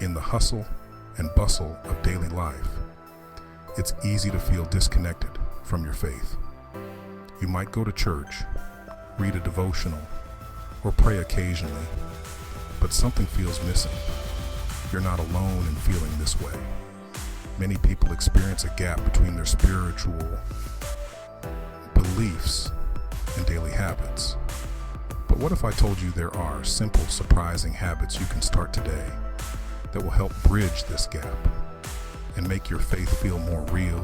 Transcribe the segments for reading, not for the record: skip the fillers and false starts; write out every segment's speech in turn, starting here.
In the hustle and bustle of daily life, it's easy to feel disconnected from your faith. You might go to church, read a devotional, or pray occasionally, but something feels missing. You're not alone in feeling this way. Many people experience a gap between their spiritual beliefs and daily habits. But what if I told you there are simple, surprising habits you can start today that will help bridge this gap and make your faith feel more real,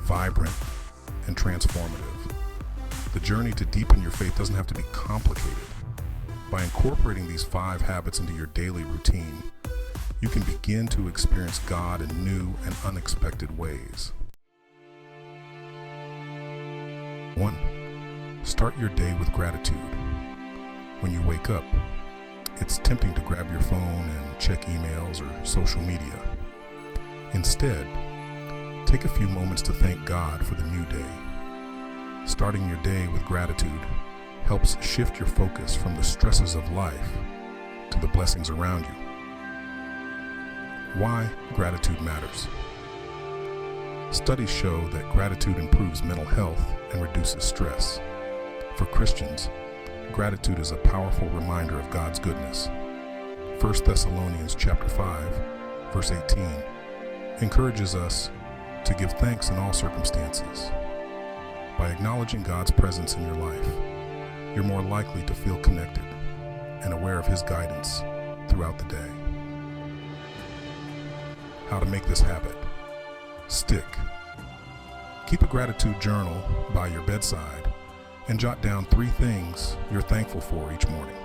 vibrant, and transformative? The journey to deepen your faith doesn't have to be complicated. By incorporating these 5 habits into your daily routine, you can begin to experience God in new and unexpected ways. 1. Start your day with gratitude. When you wake up, it's tempting to grab your phone and check emails or social media. Instead, take a few moments to thank God for the new day. Starting your day with gratitude helps shift your focus from the stresses of life to the blessings around you. Why gratitude matters. Studies show that gratitude improves mental health and reduces stress. For Christians, gratitude is a powerful reminder of God's goodness. 1 Thessalonians chapter 5, verse 18 encourages us to give thanks in all circumstances. By acknowledging God's presence in your life, you're more likely to feel connected and aware of His guidance throughout the day. How to make this habit stick. Keep a gratitude journal by your bedside and jot down 3 things you're thankful for each morning.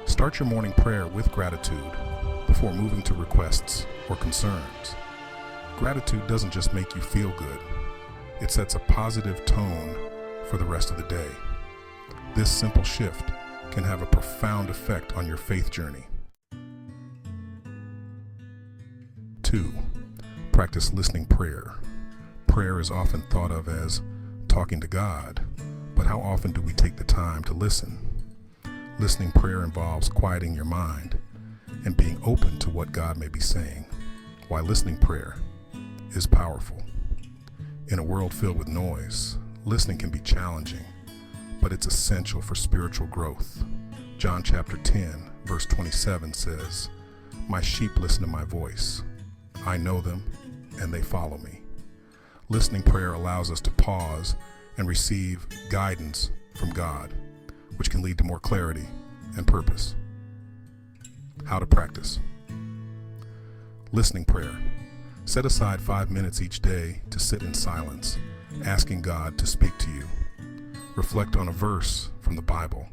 Start your morning prayer with gratitude before moving to requests or concerns. Gratitude doesn't just make you feel good, it sets a positive tone for the rest of the day. This simple shift can have a profound effect on your faith journey. 2. Practice listening prayer. Prayer is often thought of as talking to God, but how often do we take the time to listen? Listening prayer involves quieting your mind and being open to what God may be saying. Why listening prayer is powerful. In a world filled with noise, listening can be challenging, but it's essential for spiritual growth. John chapter 10, verse 27 says, "My sheep listen to my voice. I know them, and they follow me." Listening prayer allows us to pause and receive guidance from God, which can lead to more clarity and purpose. How to practice. Listening prayer. Set aside 5 minutes each day to sit in silence, asking God to speak to you. Reflect on a verse from the Bible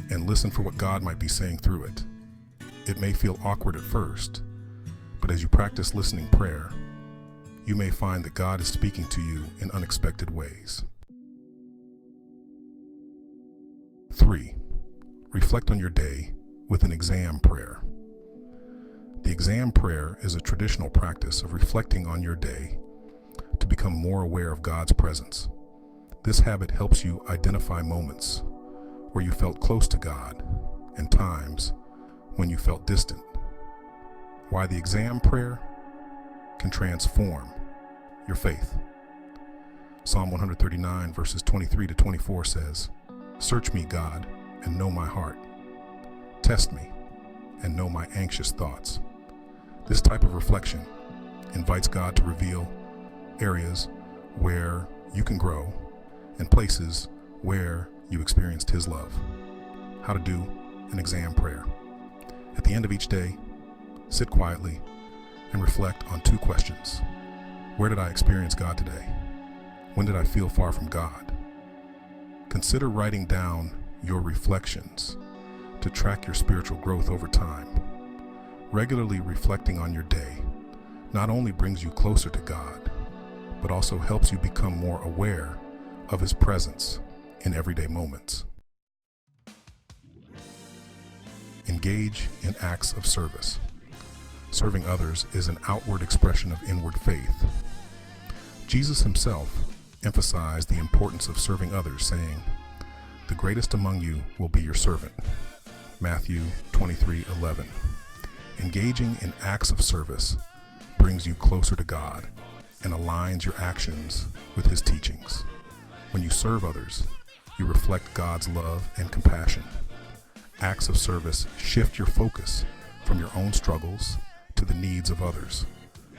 and listen for what God might be saying through it. It may feel awkward at first, but as you practice listening prayer, you may find that God is speaking to you in unexpected ways. 3. Reflect on your day with an exam prayer. The exam prayer is a traditional practice of reflecting on your day to become more aware of God's presence. This habit helps you identify moments where you felt close to God and times when you felt distant. Why the exam prayer can transform your faith. Psalm 139 verses 23 to 24 says, "Search me, God, and know my heart. Test me and know my anxious thoughts." This type of reflection invites God to reveal areas where you can grow and places where you experienced His love. How to do an exam prayer. At the end of each day, sit quietly and reflect on 2 questions. Where did I experience God today? When did I feel far from God? Consider writing down your reflections to track your spiritual growth over time. Regularly reflecting on your day not only brings you closer to God, but also helps you become more aware of His presence in everyday moments. Engage in acts of service. Serving others is an outward expression of inward faith. Jesus Himself emphasized the importance of serving others, saying, "The greatest among you will be your servant." Matthew 23:11. Engaging in acts of service brings you closer to God and aligns your actions with His teachings. When you serve others, you reflect God's love and compassion. Acts of service shift your focus from your own struggles to the needs of others,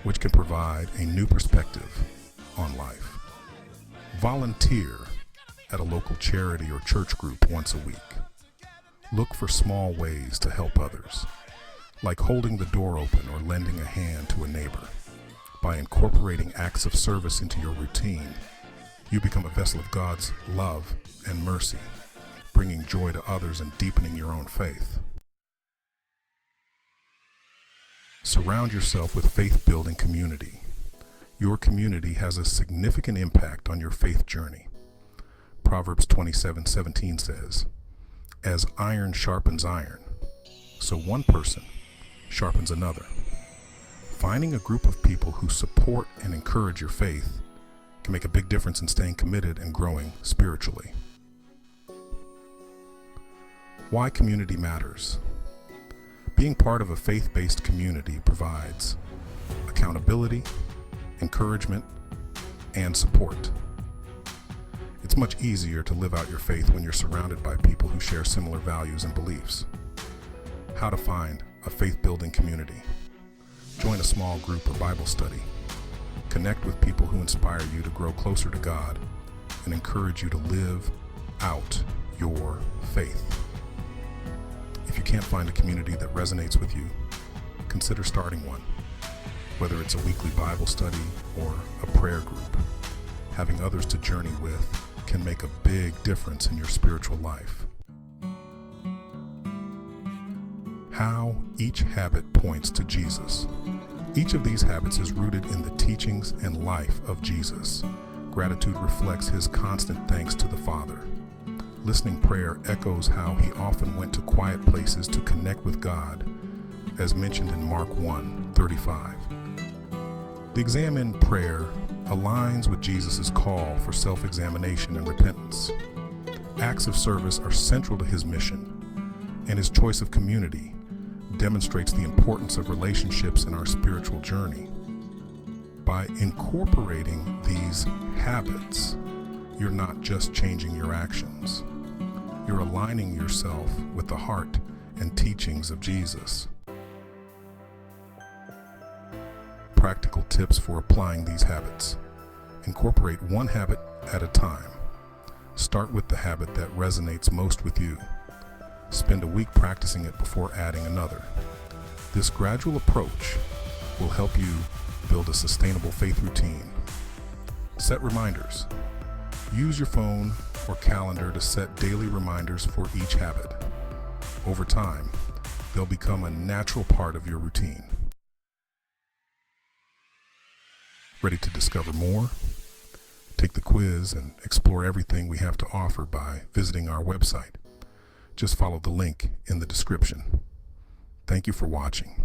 which can provide a new perspective on life. Volunteer at a local charity or church group once a week. Look for small ways to help others, like holding the door open or lending a hand to a neighbor. By incorporating acts of service into your routine, you become a vessel of God's love and mercy, bringing joy to others and deepening your own faith. Surround yourself with faith-building community. Your community has a significant impact on your faith journey. Proverbs 27:17 says, "As iron sharpens iron, so one person sharpens another." Finding a group of people who support and encourage your faith can make a big difference in staying committed and growing spiritually. Why community matters. Being part of a faith-based community provides accountability, encouragement, and support. It's much easier to live out your faith when you're surrounded by people who share similar values and beliefs. How to find a faith-building community. Join a small group or Bible study. Connect with people who inspire you to grow closer to God and encourage you to live out your faith. If you can't find a community that resonates with you, consider starting one. Whether it's a weekly Bible study or a prayer group, having others to journey with can make a big difference in your spiritual life. How each habit points to Jesus. Each of these habits is rooted in the teachings and life of Jesus. Gratitude reflects His constant thanks to the Father. Listening prayer echoes how He often went to quiet places to connect with God, as mentioned in Mark 1:35. The examine prayer aligns with Jesus' call for self-examination and repentance. Acts of service are central to His mission, and His choice of community demonstrates the importance of relationships in our spiritual journey. By incorporating these habits, you're not just changing your actions. You're aligning yourself with the heart and teachings of Jesus. Practical tips for applying these habits. Incorporate one habit at a time. Start with the habit that resonates most with you. Spend a week practicing it before adding another. This gradual approach will help you build a sustainable faith routine. Set reminders. Use your phone or calendar to set daily reminders for each habit. Over time, they'll become a natural part of your routine. Ready to discover more? Take the quiz and explore everything we have to offer by visiting our website. Just follow the link in the description. Thank you for watching.